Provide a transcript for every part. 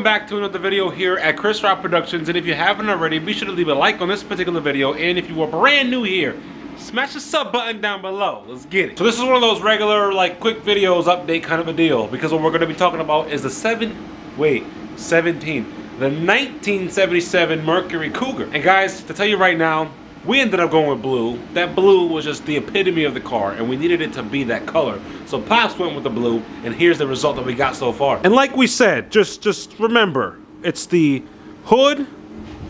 back to another video here at chrisrodproductions, and if you haven't already, be sure to leave a like on this particular video, and if you are brand new here, smash the sub button down below. Let's get it. So this is one of those regular, like, quick videos, update kind of a deal, because what we're going to be talking about is the 1977 Mercury Cougar. And guys, to tell you right now, we ended up going with blue. That blue was just the epitome of the car, and we needed it to be that color. So Pops went with the blue, and here's the result that we got so far. And like we said, just remember, it's the hood,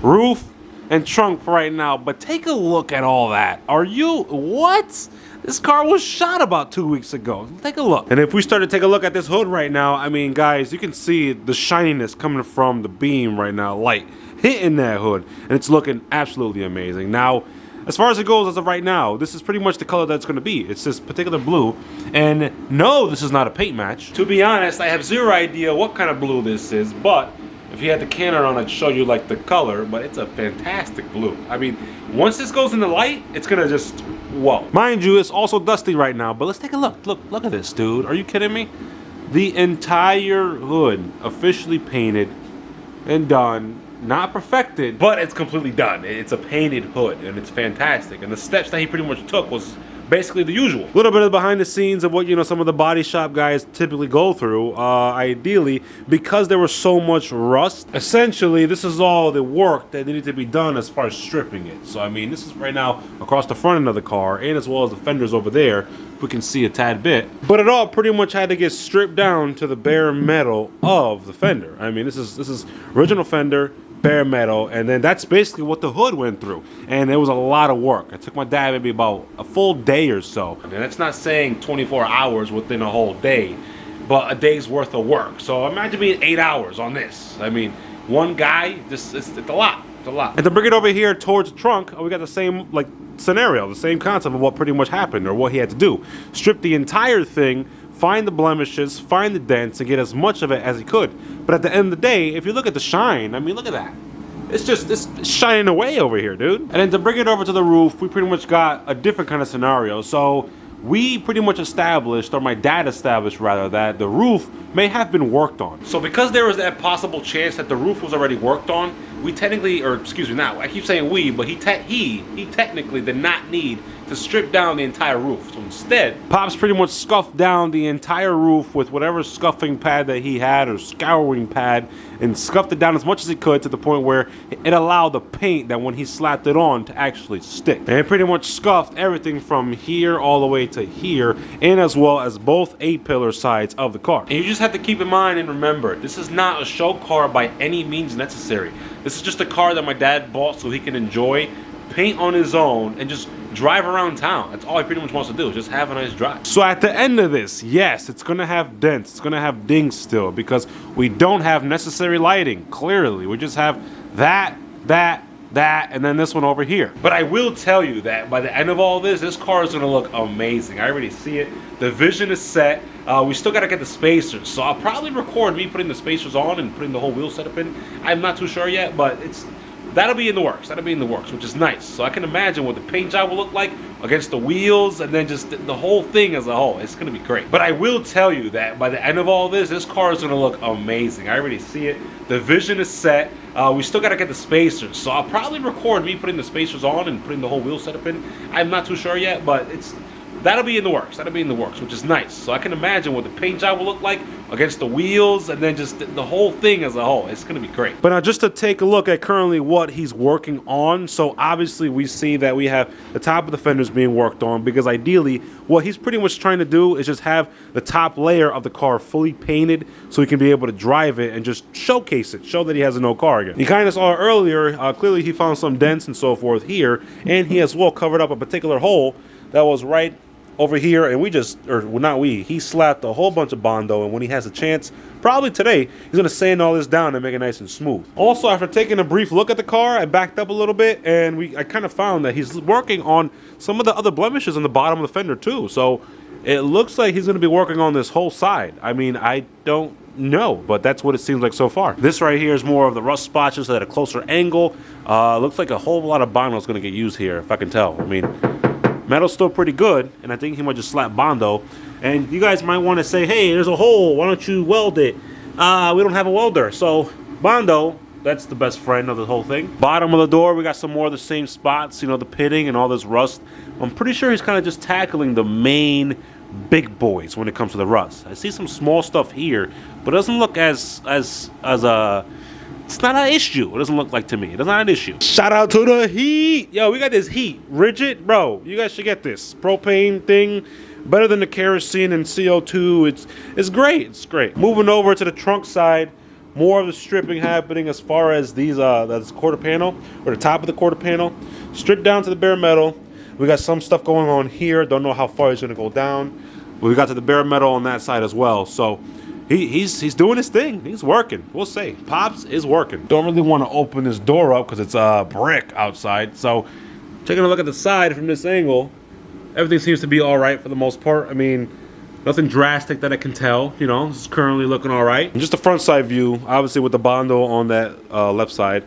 roof, and trunk for right now. But take a look at all that. Are you, what? This car was shot about 2 weeks ago. Take a look. And if we start to take a look at this hood right now, I mean, guys, you can see the shininess coming from the beam right now, light hitting that hood, and it's looking absolutely amazing. Now, as far as it goes as of right now, this is pretty much the color that it's going to be. It's this particular blue, and no, this is not a paint match. To be honest, I have zero idea what kind of blue this is, but if you had the cannon on, I'd show you like the color, but it's a fantastic blue. I mean, once this goes in the light, it's gonna just, whoa. Mind you, it's also dusty right now, but let's take a look. Look at this, dude. Are you kidding me? The entire hood officially painted and done. Not perfected, but it's completely done. It's a painted hood, and it's fantastic. And the steps that he pretty much took was basically the usual. A little bit of behind the scenes of what, you know, some of the body shop guys typically go through. Ideally, because there was so much rust, essentially this is all the work that needed to be done as far as stripping it. So I mean, this is right now across the front end of the car, and as well as the fenders over there, if we can see a tad bit. But it all pretty much had to get stripped down to the bare metal of the fender. I mean, this is original fender, bare metal, and then that's basically what the hood went through, and it was a lot of work. It took my dad maybe about a full day or so, and that's not saying 24 hours within a whole day, but a day's worth of work. So imagine being 8 hours on this. I mean, one guy, it's a lot. It's a lot. And to bring it over here towards the trunk, we got the same like scenario, the same concept of what pretty much happened or what he had to do. Strip the entire thing, find the blemishes, find the dents, and get as much of it as he could. But at the end of the day, if you look at the shine, I mean, look at that. It's shining away over here, dude. And then to bring it over to the roof, we pretty much got a different kind of scenario. So we pretty much established, or my dad established rather, that the roof may have been worked on. So because there was that possible chance that the roof was already worked on, we technically, or excuse me, not, I keep saying we, but he technically did not need to strip down the entire roof. So instead, Pops pretty much scuffed down the entire roof with whatever scuffing pad that he had, or scouring pad, and scuffed it down as much as he could to the point where it allowed the paint that when he slapped it on to actually stick. And it pretty much scuffed everything from here all the way to here, and as well as both A-pillar sides of the car. And you just have to keep in mind and remember, this is not a show car by any means necessary. This is just a car that my dad bought so he can enjoy, paint on his own, and just drive around town. That's all he pretty much wants to do, just have a nice drive. So at the end of this, yes, it's gonna have dents, it's gonna have dings still, because we don't have necessary lighting, clearly. We just have that, and then this one over here. But I will tell you that by the end of all this car is gonna look amazing. I already see it. The vision is set. We still gotta get the spacers, so I'll probably record me putting the spacers on and putting the whole wheel setup in. I'm not too sure yet, but that'll be in the works. That'll be in the works, which is nice. So I can imagine what the paint job will look like against the wheels, and then just the whole thing as a whole. It's gonna be great. But I will tell you that by the end of all this car is gonna look amazing. I already see it. The vision is set. We still gotta get the spacers, so I'll probably record me putting the spacers on and putting the whole wheel setup in. I'm not too sure yet, but that'll be in the works. That'll be in the works, which is nice. So I can imagine what the paint job will look like against the wheels, and then just the whole thing as a whole. It's gonna be great. But now just to take a look at currently what he's working on. So obviously we see that we have the top of the fenders being worked on, because ideally what he's pretty much trying to do is just have the top layer of the car fully painted so he can be able to drive it and just showcase it, show that he has a no car again. You kind of saw earlier, clearly he found some dents and so forth here, and he as well covered up a particular hole that was right over here, and he slapped a whole bunch of Bondo, and when he has a chance, probably today, he's gonna sand all this down and make it nice and smooth. Also, after taking a brief look at the car, I backed up a little bit, and I kind of found that he's working on some of the other blemishes on the bottom of the fender too. So it looks like he's gonna be working on this whole side. I mean, I don't know, but that's what it seems like so far. This right here is more of the rust spotches at a closer angle. Looks like a whole lot of Bondo is gonna get used here, if I can tell. I mean, metal's still pretty good, and I think he might just slap Bondo. And you guys might want to say, hey, there's a hole, why don't you weld it? We don't have a welder, so Bondo, that's the best friend of the whole thing. Bottom of the door, we got some more of the same spots, you know, the pitting and all this rust. I'm pretty sure he's kind of just tackling the main big boys when it comes to the rust. I see some small stuff here, but it doesn't look as it's not an issue. It doesn't look like to me. It's not an issue. Shout out to the heat. Yo, we got this heat. Rigid, bro. You guys should get this. Propane thing. Better than the kerosene and CO2. It's great. It's great. Moving over to the trunk side. More of the stripping happening as far as these this quarter panel, or the top of the quarter panel. Stripped down to the bare metal. We got some stuff going on here. Don't know how far he's going to go down. But we got to the bare metal on that side as well. So he's doing his thing. He's working. We'll say Pops is working. Don't really want to open this door up because it's a brick outside. So taking a look at the side from this angle, everything seems to be all right for the most part. I mean, nothing drastic that I can tell. You know, this is currently looking all right. And just the front side view, obviously with the Bondo on that left side,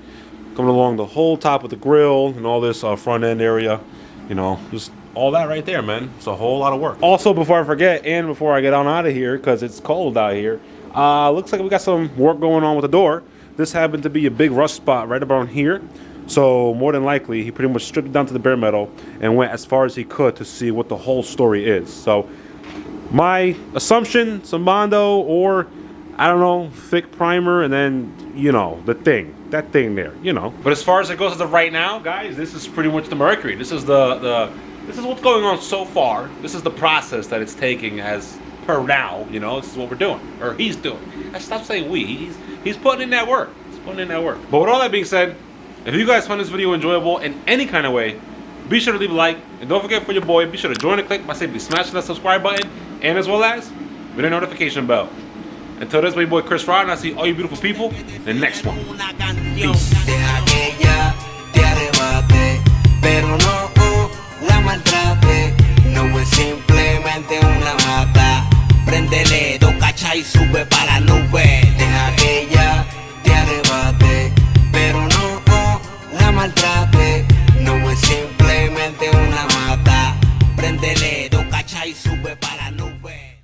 coming along the whole top of the grill and all this front end area. You know, just all that right there, man. It's a whole lot of work. Also, before I forget, and before I get on out of here, because it's cold out here, looks like we got some work going on with the door. This happened to be a big rust spot right around here. So more than likely, he pretty much stripped it down to the bare metal and went as far as he could to see what the whole story is. So my assumption, some Bondo or, I don't know, thick primer, and then, you know, that thing there, you know. But as far as it goes as of right now, guys, this is pretty much the Mercury. This is this is what's going on so far. This is the process that it's taking as per now, you know. This is what we're doing, or he's doing. I stop saying we. He's putting in that work. He's putting in that work. But with all that being said, if you guys found this video enjoyable in any kind of way, be sure to leave a like, and don't forget for your boy, be sure to join the click by simply smashing that subscribe button, and as well as with the notification bell. Until this, my boy Chris Rod, and I see all you beautiful people in the next one. Peace.